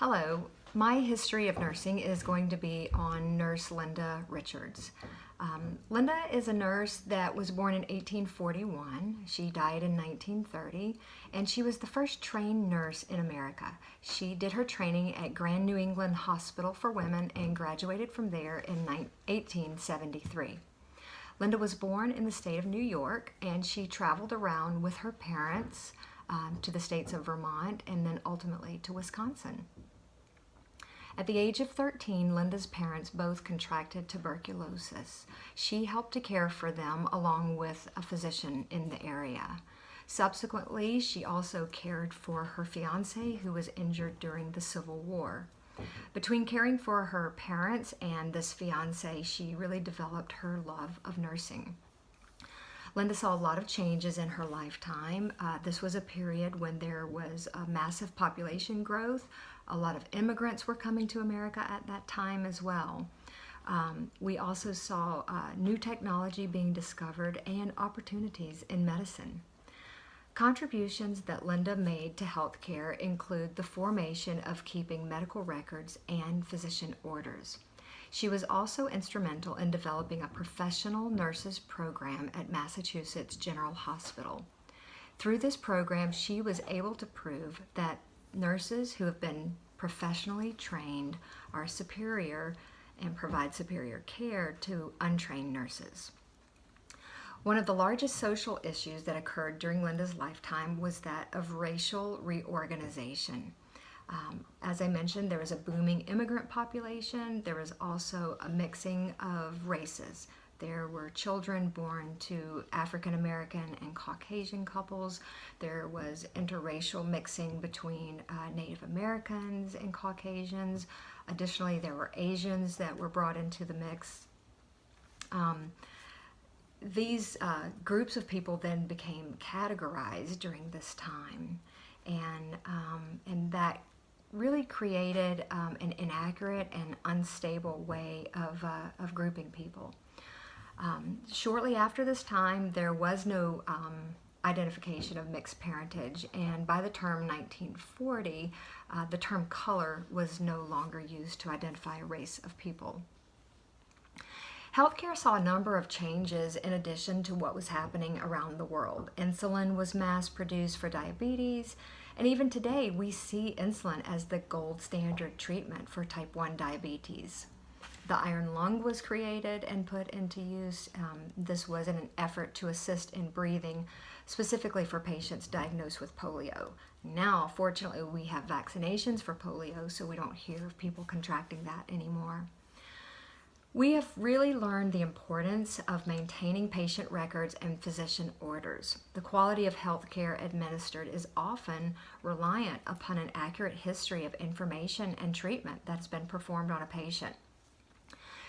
Hello, my history of nursing is going to be on Nurse Linda Richards. Linda is a nurse that was born in 1841. She died in 1930, and she was the first trained nurse in America. She did her training at Grand New England Hospital for Women and graduated from there in 1873. Linda was born in the state of New York, and she traveled around with her parents to the states of Vermont and then ultimately to Wisconsin. At the age of 13, Linda's parents both contracted tuberculosis. She helped to care for them along with a physician in the area. Subsequently, she also cared for her fiance who was injured during the Civil War. Between caring for her parents and this fiance, she really developed her love of nursing. Linda saw a lot of changes in her lifetime. This was a period when there was a massive population growth. A lot of immigrants were coming to America at that time as well. We also saw new technology being discovered and opportunities in medicine. Contributions that Linda made to healthcare include the formation of keeping medical records and physician orders. She was also instrumental in developing a professional nurses program at Massachusetts General Hospital. Through this program, she was able to prove that nurses who have been professionally trained are superior and provide superior care to untrained nurses. One of the largest social issues that occurred during Linda's lifetime was that of racial reorganization. As I mentioned, there was a booming immigrant population. There was also a mixing of races. There were children born to African American and Caucasian couples. There was interracial mixing between Native Americans and Caucasians. Additionally, there were Asians that were brought into the mix. These groups of people then became categorized during this time, and that really created an inaccurate and unstable way of grouping people. Shortly after this time, there was no identification of mixed parentage, and by the term 1940, the term color was no longer used to identify a race of people. Healthcare saw a number of changes in addition to what was happening around the world. Insulin was mass-produced for diabetes, and even today we see insulin as the gold standard treatment for type 1 diabetes. The iron lung was created and put into use. This was in an effort to assist in breathing, specifically for patients diagnosed with polio. Now, fortunately, we have vaccinations for polio, so we don't hear of people contracting that anymore. We have really learned the importance of maintaining patient records and physician orders. The quality of health care administered is often reliant upon an accurate history of information and treatment that's been performed on a patient.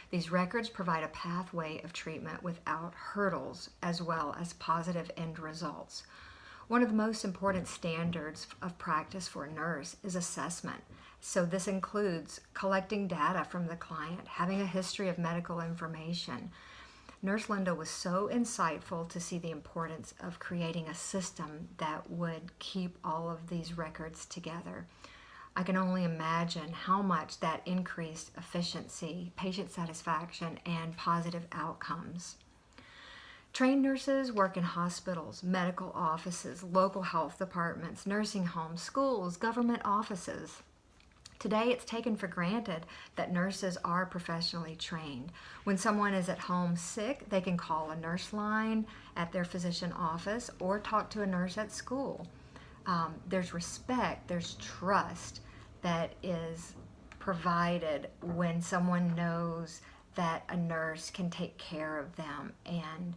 These records provide a pathway of treatment without hurdles, as well as positive end results. One of the most important standards of practice for a nurse is assessment. So this includes collecting data from the client, having a history of medical information. Nurse Linda was so insightful to see the importance of creating a system that would keep all of these records together. I can only imagine how much that increased efficiency, patient satisfaction, and positive outcomes. Trained nurses work in hospitals, medical offices, local health departments, nursing homes, schools, government offices. Today, it's taken for granted that nurses are professionally trained. When someone is at home sick, they can call a nurse line at their physician office or talk to a nurse at school. There's respect, there's trust that is provided when someone knows that a nurse can take care of them and